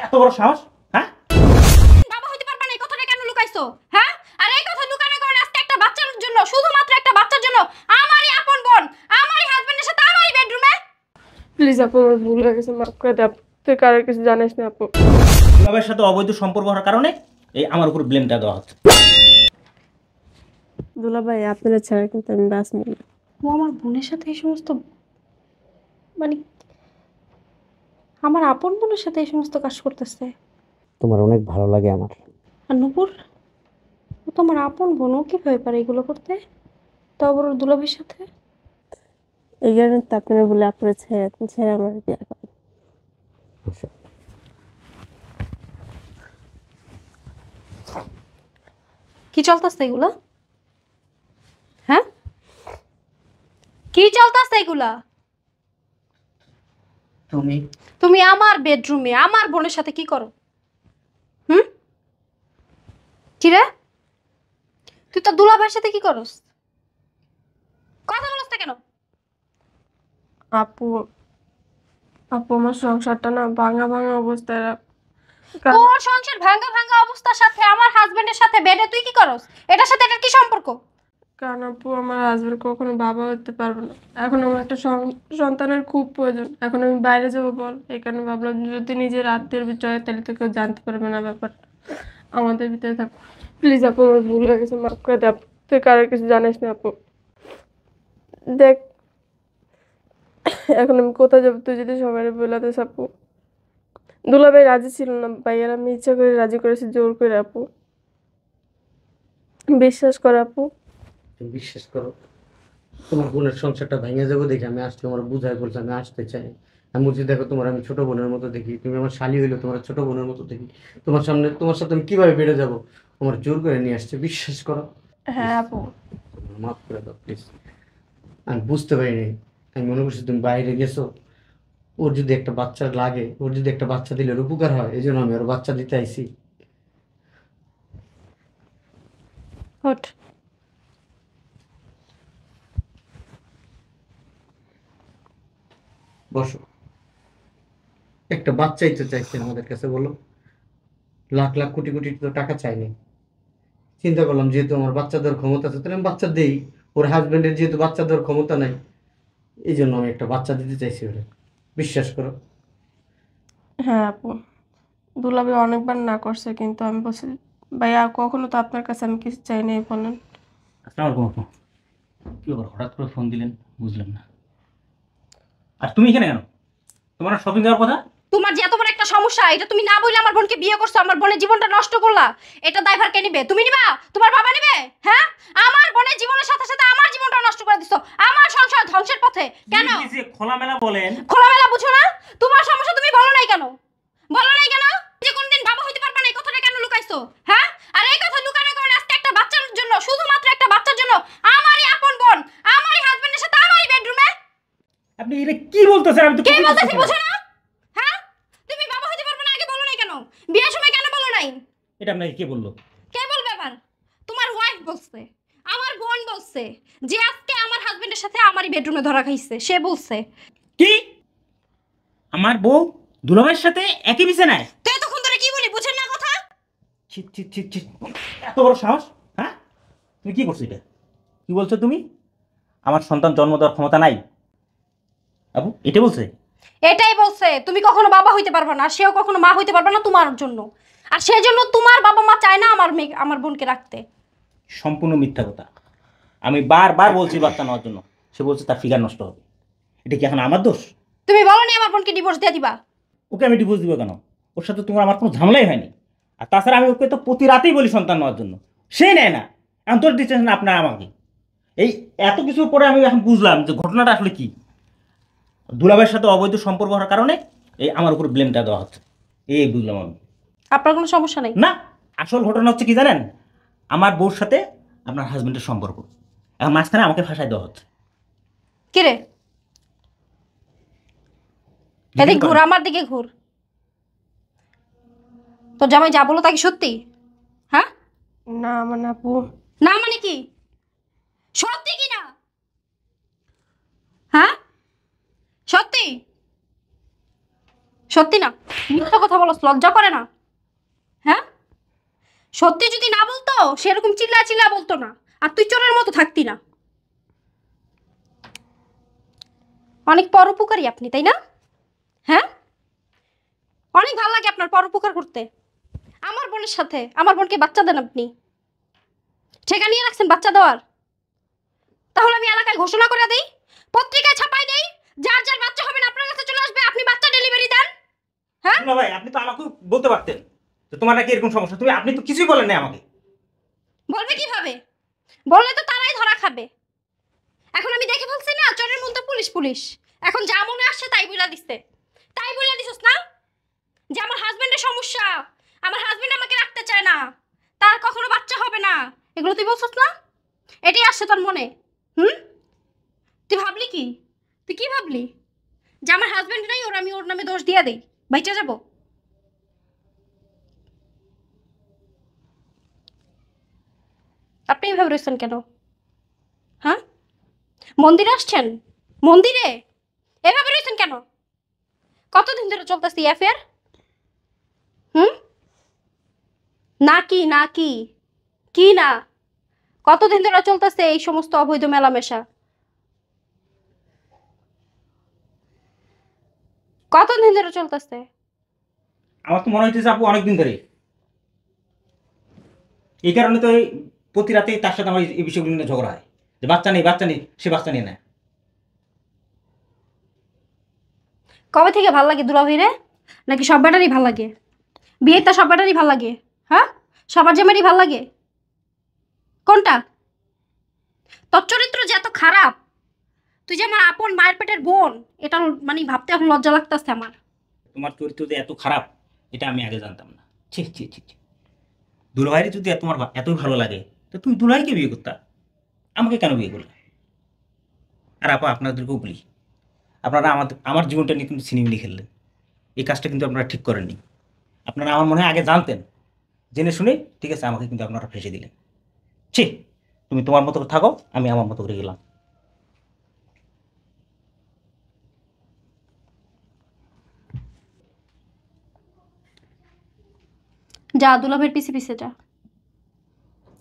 এত বড় সাহস? হ্যাঁ, বাবা হইতে পারবা না, এই কথাটা কেন লুকাইছো? হ্যাঁ, আর এই কথা লুকানোর কারণে আজকে একটা বাচ্চার জন্য, শুধুমাত্র একটা বাচ্চার জন্য আমারই আপন বোন আমারই হাজবেন্ডের সাথে আমারই বেডরুমে। প্লিজ আপু, আমার ভুল হয়ে গেছে, মাফ করে দে আপু। তুই কারোর কিছু জানিস না আপু। দুলাভাইয়ের সাথে অবৈধ সম্পর্ক হওয়ার কারণে এই আমার উপর ব্লেমটা দেওয়া হচ্ছে। দুলা ভাই, আপনারা ছাড়া কিন্তু আমি বাঁচব না। ও আমার বোনের সাথে এই সমস্ত, মানে আমার আপন বোনের সাথে এই সমস্ত কাজ করতেছে। তোমার অনেক ভালো লাগে আমার। আর নূপুর, ও তো আমার আপন বোন, ও কিভাবে পারে এগুলো করতে, তাও আবার ওর দুলাভাইয়ের সাথে? এই কারণে তো আপনারা বলে আপনারা ছেড়ে আমার বিয়ে করেন। আচ্ছা, কি চলতেছে এগুলা? হ্যাঁ, কি চলতেছে এগুলা? তুমি আমার বেডরুমে আমার বোনের সাথে কি করো? হুম, কি রে, তুই তো দুলাভাইয়ের সাথে কি করস? কথা বলছ না কেন? আপু, আপু আমার সংসারটা না ভাঙা ভাঙা অবস্থায় তোর সংসার ভাঙা ভাঙা অবস্থার সাথে আমার হাজবেন্ডের সাথে বেডে তুই কি করস? এটার সাথে এটার কি সম্পর্ক? কারণ আপু, আমার হাজবেন্ড কখনো বাবা হতে পারবে না। এখন আমার একটা সন্তানের খুব প্রয়োজন। এখন আমি বাইরে যাবো বল, এই কারণে ভাবলাম যদি নিজের আত্মীয়ের ভিতরে হয়, তাহলে তো কেউ জানতে পারবে না ব্যাপারটা। আমাদের ভিতরে থাক। প্লিজ আপু, আমার ভুল হয়ে গেছে, মাফ করে দে আপু। তুই কারোর কিছু জানিস না আপু। দেখ, এখন আমি কোথায় যাবো, তুই যদি সবাই বলে দিস আপু। দুলাভাই রাজি ছিল না ভাইয়ার, আমি ইচ্ছা করে রাজি করেছি, জোর করে আপু। বিশ্বাস কর আপু। তুমি বিশ্বাস করো, তোমার বোনের সংসারটা ভেঙে যাবো দেখে আমি আজকে আমার বুঝাই বলছি আমি আসতে চাই। আমি বলছি দেখো, তোমার আমি ছোট বোনের মতো দেখি, তুমি আমার শালি হইলো তোমার ছোট বোনের মতো দেখি। তোমার সামনে তোমার সাথে আমি কিভাবে বেড়ে যাবো? আমার জোর করে নিয়ে আসছে, বিশ্বাস করো। হ্যাঁ আপু। মাফ করে দাও প্লিজ। আমি বুঝতে পারিনি, আমি মনে করছি তুমি বাইরে গেছো। ওর যদি একটা বাচ্চা লাগে, ওর যদি একটা বাচ্চা দিলে ওর উপকার হয়, এই জন্য আমি ওর বাচ্চা দিতে আইছি। হট, বসো। একটা বাচ্চাই তো চাইছেন আমাদের কাছে, বলো। লাখ লাখ কোটি কোটি তো টাকা চাইনি। চিন্তা করলাম যেহেতু আমার বাচ্চা দেওয়ার ক্ষমতা আছে, তাহলে আমি বাচ্চা দেই। ওর হাজবেন্ডের যেহেতু বাচ্চা দেওয়ার ক্ষমতা নাই, এই জন্য আমি একটা বাচ্চা দিতে চাইছি ওরে। বিশ্বাস করো। হ্যাঁ আপু, দুলাভাই অনেকবার না করছে, কিন্তু আমি বলছি ভাইয়া কখনো তো আপনার কাছে আমি কিছু চাই নাই, বলেন। আসসালামু আলাইকুম আপু। কি ব্যাপার, হঠাৎ করে ফোন দিলেন? বুঝলাম না। আর তুমি এখানে কেন? তোমার শপিং যাওয়ার কথা। তোমার যে এত বড় একটা সমস্যা, এটা তুমি না বললে আমার বোনকে বিয়ে করছো, আমার বোনের জীবনটা নষ্ট করলা, এটা দায়ভার কে নিবে? তুমি নিবা? তোমার বাবা নিবে? হ্যাঁ, আমার বোনের জীবনের সাথে সাথে আমার জীবনটা নষ্ট করে দিছো, আমার সংসার ধ্বংসের পথে। কেন? কি যে খোলামেলা বলেন। খোলামেলা বুঝো না? তোমার সমস্যা তুমি বলো নাই কেন? বলো নাই কেন যে কোনদিন বাবা হইতে পারবা না, এই কথাটা কেন লুকাইছো? হ্যাঁ, আর এই কথা লুকানোর কারণে আজকে একটা বাচ্চার জন্য, শুধুমাত্র একটা বাচ্চার জন্য আমারই আপন বোন আমারই হাজবেন্ডের সাথে আমারই বেডরুমে। আপনি এটা কি বলতেছেন? আমি তো কে কিছুই বলতেছি বুঝতেছি বুঝো না। না? হ্যাঁ, তুমি বাবা হইতে পারবে না আগে বলো নাই কেন? বিয়ের সময় কেন বলো নাই? এটা আপনাকে কে বললো? কে বলবে আবার? তোমার ওয়াইফ বলছে, আমার বোন বলছে যে আজকে আমার হাজবেন্ডের সাথে আমারই বেডরুমে ধরা খাইছে, সে বলছে। কি? আমার বউ দুলাভাইয়ের সাথে একই বিছানায়? তো এতক্ষণ ধরে কি বলি, বুঝেন না কথা? ছি ছি ছি ছি, এত বড় সাহস! হ্যাঁ, তুমি কি করছো এটা? কি বলছো তুমি? আমার সন্তান জন্ম দেওয়ার ক্ষমতা নাই? আবু এটা বলছে? এটাই বলছে, তুমি কখনো বাবা হইতে পারবে না, সেও কখনো মা হইতে পারবে না তোমার জন্য। আর সেজন্য তোমার বাবা মা চায় না আমার মেয়ে, আমার বোনকে রাখতে। সম্পূর্ণ মিথ্যা কথা। আমি বারবার বলছি বাচ্চা নেওয়ার জন্য, সে বলছে তার ফিগার নষ্ট হবে। এটা কি এখন আমার দোষ? তুমি বলনি আমার বোনকে ডিভোর্স দিয়ে দিবা? ওকে আমি ডিভোর্স দিব কেন? ওর সাথে তোমার আমার কোনো ঝামেলাই হয়নি। আর তাছাড়া আমি ওকে তো প্রতি রাতেই বলি সন্তান নেওয়ার জন্য, সে নেয় না। এখন তোর দিচ্ছেন না আপনার আমাকে। এই এত কিছুর পরে আমি এখন বুঝলাম যে ঘটনাটা আসলে কি। দুলাভাইয়ের সাথে অবৈধ সম্পর্ক হওয়ার কারণে এই আমার উপর ব্লেমটা দেওয়া হচ্ছে, এই বুঝলাম আমি। আপনার কোনো সমস্যা নেই? না, আসল ঘটনা হচ্ছে কি জানেন? আমার বউর সাথে আপনার হাজবেন্ডের সম্পর্ক, এখন মাঝখানে আমাকে ফাঁসাই দেওয়া হচ্ছে। কি রে, এদিক ঘুর, আমার দিকে ঘুর। তো জামাই যা বলো তা কি সত্যি? হ্যাঁ, না মানে আপু, না মানে কি? সত্যি কি না? হ্যাঁ, সত্যি সত্যি না, মিথ্যা কথা বলো, লজ্জা করে না? হ্যাঁ, সত্যি যদি না বলতো সেরকম চিল্লা চিল্লা বলতো না, আর তুই চোরের মতো থাকতি না। অনেক পরোপকারী আপনি, তাই না? হ্যাঁ, অনেক ভালো লাগে আপনার পরোপকার করতে। আমার বোনের সাথে, আমার বোনকে বাচ্চা দেন আপনি, ঠেকা নিয়ে রাখছেন বাচ্চা দেওয়ার। তাহলে আমি এলাকায় ঘোষণা করে দেই, পত্রিকায় ছাপাই দেই, যার যার বাচ্চা হবে না আপনার কাছে চলে আসবে, আপনি বাচ্চা ডেলিভারি দেন। হ্যাঁ, দুলা ভাই আপনি তো আমাকে বলতে পারতেন যে তোমার নাকি এরকম সমস্যা, আপনি তো কিছুই বলেন না আমাকে। বলবে কিভাবে? বললে তো তারাই ধরা খাবে। এখন আমি দেখে ফেলছি না, চোরের মধ্যে পুলিশ পুলিশ। এখন যা মনে আসছে তাই বইলা দিচ্ছে। তাই বইলা দিছস না যে আমার হাজবেন্ডের সমস্যা, আমার হাজবেন্ড আমাকে রাখতে চায় না, তার কখনো বাচ্চা হবে না, এগুলো তুই বলছস না? এটাই আসছে তোর মনে? হুম, তুই ভাবলি কি? তুই কি ভাবলি যে আমার হাজবেন্ড নাই, ওর আমি ওর নামে দোষ দিয়ে দেই, বাইচা যাব? আপনি এভাবে রয়েছেন কেন? হ্যাঁ, মন্দিরে আসছেন, মন্দিরে এভাবে রয়েছেন কেন? কতদিন ধরে চলতেছে অ্যাফেয়ার? হুম, না কি না কি, কি না, কতদিন ধরে চলতেছে এই সমস্ত অবৈধ মেলামেশা? কতদিন ধরে চলতেছে? আমার তো মনে হইতেছে আপু অনেকদিন ধরে। এই কারণে তো এই প্রতি রাতেই তার সাথে আমার এই বিষয়গুলো নিয়ে ঝগড়া হয়, যে বাচ্চা নেই বাচ্চা নেই, সে বাচ্চা নিয়ে নেয়। কবে থেকে ভাল লাগে দুলাভাই রে? নাকি সব ব্যাটারই ভাল লাগে? বিয়েটা সব ব্যাটারই ভাল লাগে? হ্যাঁ, সবার জামাইরই ভাল লাগে? কোনটা? তোর চরিত্র যে এত খারাপ, তুই যে আমার আপন মায়ের পেটের বোন, এটা মানে ভাবতে এখন লজ্জা লাগতেছে আমার। তোমার চরিত্র যে এত খারাপ এটা আমি আগে জানতাম না। ছি ছি ছি ছি। দুলাভাইয়ের যদি তোমার এতই ভালো লাগে তো তুমি দুলাভাইকে বিয়ে করতা, আমাকে কেন বিয়ে করলে? আর আপা আপনাদেরকেও বলি, আপনারা আমার জীবনটা নিয়ে কিন্তু ছিনিমিনি খেললেন। এই কাজটা কিন্তু আপনারা ঠিক করেননি। আপনারা আমার মনে হয় আগে জানতেন, জেনে শুনে ঠিক আছে আমাকে কিন্তু আপনারা ফেঁসে দিলেন। ছি, তুমি তোমার মতো করে থাকো, আমি আমার মতো করে গেলাম। যা, দুলাভাইয়ের পিছে পিছে যা।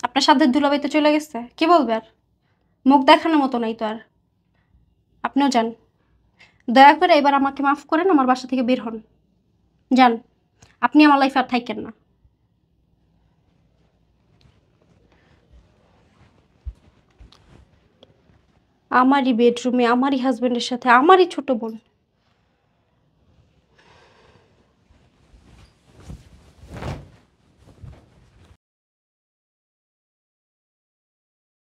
আপনার সাথে দুলাভাই তো চলে গেছে, কি বলবে আর? মুখ দেখানোর মতো নাই তো আর। আপনিও যান, দয়া করে এবার আমাকে মাফ করেন, আমার বাসা থেকে বের হন, যান। আপনি আমার লাইফে আর থাকেন না। আমারই বেডরুমে, আমারই হাজবেন্ডের সাথে, আমারই ছোট বোন